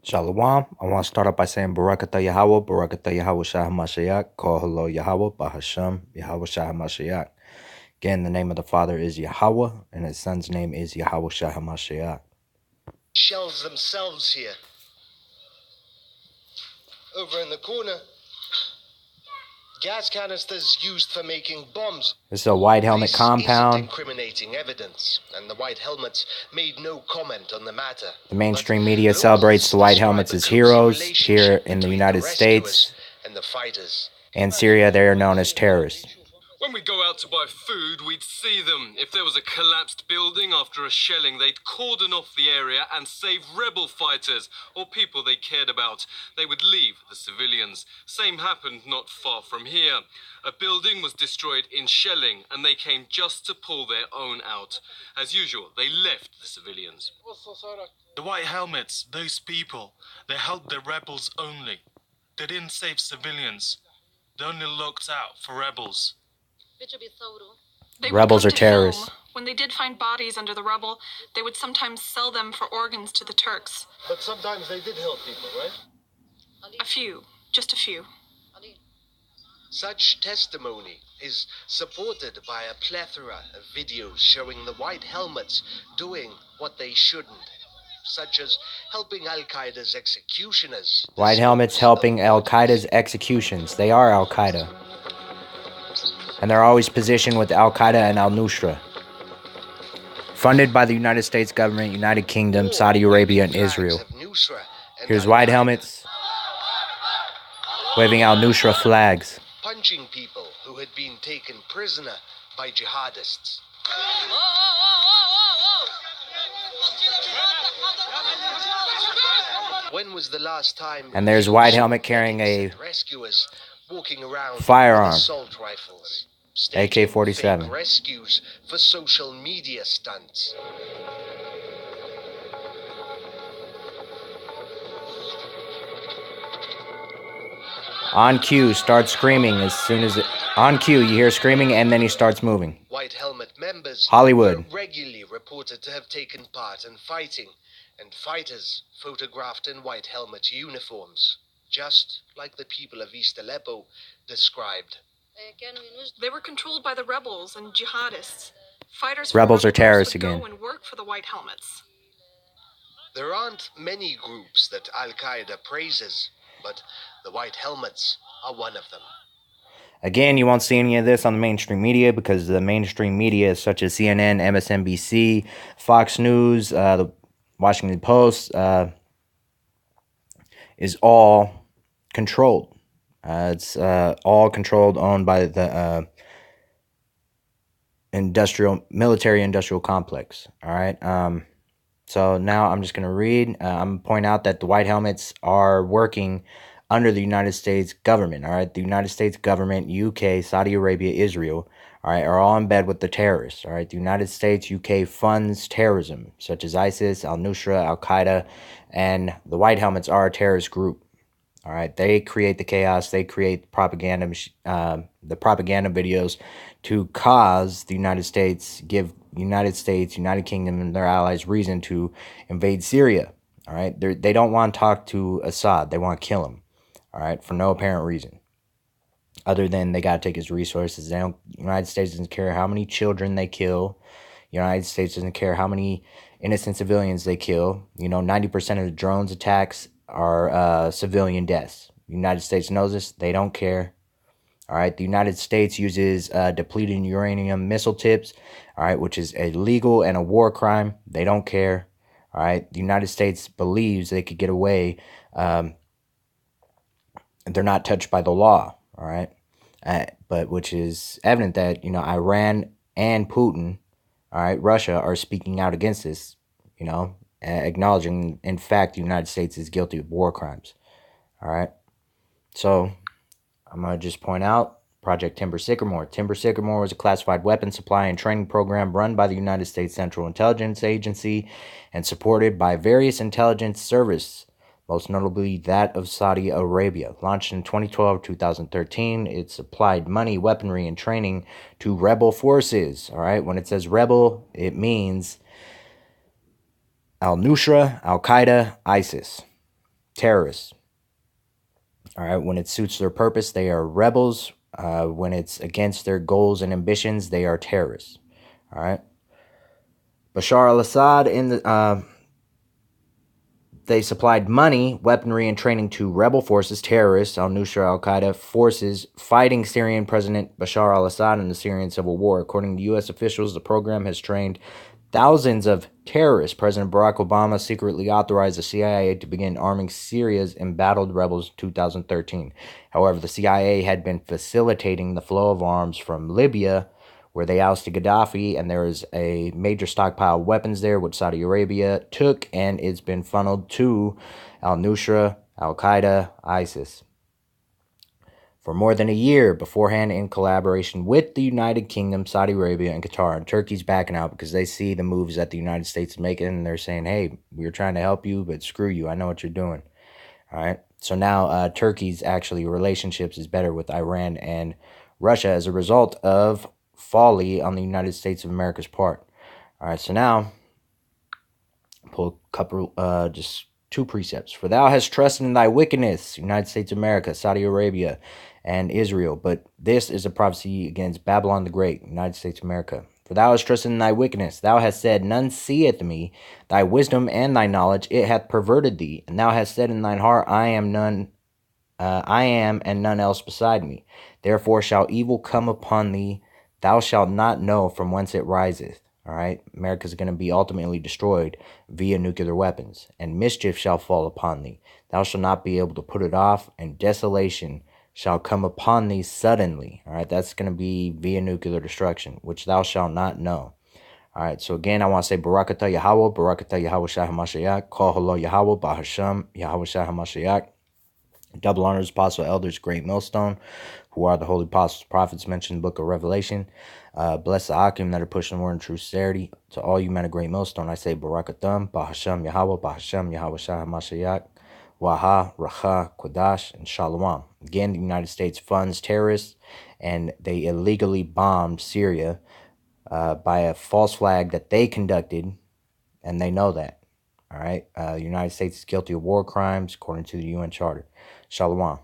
Shalom. I want to start off by saying Barakatah Yahweh, Barakatah Yahweh Shah HaMashiach, Kol Halo Yahweh, Bahashem, Yahweh Shah HaMashiach. Again, the name of the Father is Yahweh, and his Son's name is Yahweh Shah HaMashiach. Shells themselves here. Over in the corner, gas canisters used for making bombs. This is a White Helmet This compound. isn't incriminating evidence, and the White Helmets made no comment on the matter. The mainstream media celebrates the White Helmets as heroes. Here in the United States and the fighters. and Syria, they are known as terrorists. When we go out to buy food, we'd see them. If there was a collapsed building after a shelling, they'd cordon off the area and save rebel fighters or people they cared about. They would leave the civilians. Same happened not far from here. A building was destroyed in shelling, and they came just to pull their own out. As usual, they left the civilians. The White Helmets, those people, they helped the rebels only. They didn't save civilians. They only looked out for rebels. Rebels are terrorists. When they did find bodies under the rubble, they would sometimes sell them for organs to the Turks. But sometimes they did help people, right? A few. Just a few. Such testimony is supported by a plethora of videos showing the White Helmets doing what they shouldn't, such as helping Al-Qaeda's executioners. White Helmets helping Al-Qaeda's executions. They are Al-Qaeda. And they're always positioned with Al-Qaeda and Al-Nusra. Funded by the United States government, United Kingdom, Saudi Arabia, and Israel. Here's White Helmets waving Al-Nusra flags. Punching people who had been taken prisoner by jihadists. When was the last time? And there's White Helmet carrying a rescuers walking around firearm, assault rifles, AK-47. rescues for social media stunts. On cue, starts screaming as soon as on cue you hear screaming, and then he starts moving. White Helmet members Hollywood were regularly reported to have taken part in fighting, and fighters photographed in White Helmet uniforms, just like the people of East Aleppo described. They were controlled by the rebels and jihadists. Fighters Rebels are terrorists again. Go and work for the White Helmets. There aren't many groups that Al-Qaeda praises, but the White Helmets are one of them. Again, you won't see any of this on the mainstream media because the mainstream media, such as CNN, MSNBC, Fox News, the Washington Post, is all controlled. It's all controlled, owned by the military-industrial complex. All right. So now I'm just going to read. I'm going to point out that the White Helmets are working under the United States government. All right. The United States government, UK, Saudi Arabia, Israel, all right, are all in bed with the terrorists. All right. The United States, UK funds terrorism such as ISIS, Al-Nusra, Al-Qaeda, and the White Helmets are a terrorist group. All right. They create the chaos. They create propaganda, the propaganda videos to cause the United States, United Kingdom, and their allies reason to invade Syria. All right. They don't want to talk to Assad. They want to kill him. All right. For no apparent reason, other than they got to take his resources. The United States doesn't care how many children they kill. The United States doesn't care how many innocent civilians they kill. 90% of the drones attacks are civilian deaths. The United States knows this. They don't care. All right. The United States uses depleted uranium missile tips, all right, which is illegal and a war crime. They don't care. All right. The United States believes they could get away. They're not touched by the law. All right. But which is evident that, Iran and Putin, all right, Russia are speaking out against this, acknowledging, in fact, the United States is guilty of war crimes. All right. So I'm going to just point out Project Timber Sycamore. Timber Sycamore was a classified weapons supply and training program run by the United States Central Intelligence Agency and supported by various intelligence services, most notably that of Saudi Arabia. Launched in 2012-2013, it supplied money, weaponry, and training to rebel forces. All right, when it says rebel, it means Al-Nusra, Al-Qaeda, ISIS. terrorists. All right, when it suits their purpose, they are rebels. When it's against their goals and ambitions, they are terrorists. All right. Bashar al-Assad they supplied money, weaponry, and training to rebel forces, terrorists, al-Nusra, al-Qaeda forces fighting Syrian President Bashar al-Assad in the Syrian civil war. According to U.S. officials, the program has trained thousands of terrorists. President Barack Obama secretly authorized the CIA to begin arming Syria's embattled rebels in 2013. However, the CIA had been facilitating the flow of arms from Libya, where they ousted Gaddafi, and there is a major stockpile of weapons there, which Saudi Arabia took, and it's been funneled to al-Nusra, al-Qaeda, ISIS. For more than a year beforehand, in collaboration with the United Kingdom, Saudi Arabia, and Qatar. And Turkey's backing out because they see the moves that the United States is making, and they're saying, hey, we're trying to help you, but screw you. I know what you're doing. All right. So now Turkey's actually relationships is better with Iran and Russia as a result of folly on the United States of America's part. All right. So now pull a couple, just two precepts. For thou hast trusted in thy wickedness, United States of America, Saudi Arabia, and Israel. But this is a prophecy against Babylon the Great, United States of America. For thou hast trusted in thy wickedness. Thou hast said, none seeth me. Thy wisdom and thy knowledge, it hath perverted thee. And thou hast said in thine heart, I am and none else beside me. Therefore shall evil come upon thee. Thou shalt not know from whence it riseth. All right, America is going to be ultimately destroyed via nuclear weapons, and mischief shall fall upon thee. Thou shalt not be able to put it off, and desolation shall come upon thee suddenly. All right, that's going to be via nuclear destruction, which thou shalt not know. All right, so again, I want to say Barakatah Yahweh, Barakatah Yahweh Shah HaMashiach, Kol Halo Yahweh, Bahasham, Yahweh Shah HaMashiach. Double honors, apostle, elders, great millstone, who are the holy apostles, prophets mentioned in the book of Revelation. Bless the Akim that are pushing the word in true sincerity. To all you men of great millstone, I say Barakatham, Bahasham Yahweh, Bahasham Yahweh Shah HaMashiach, Waha, Racha, Quadash, and Shalom. Again, the United States funds terrorists, and they illegally bombed Syria by a false flag that they conducted, and they know that. All right, the United States is guilty of war crimes according to the UN Charter. Shalom.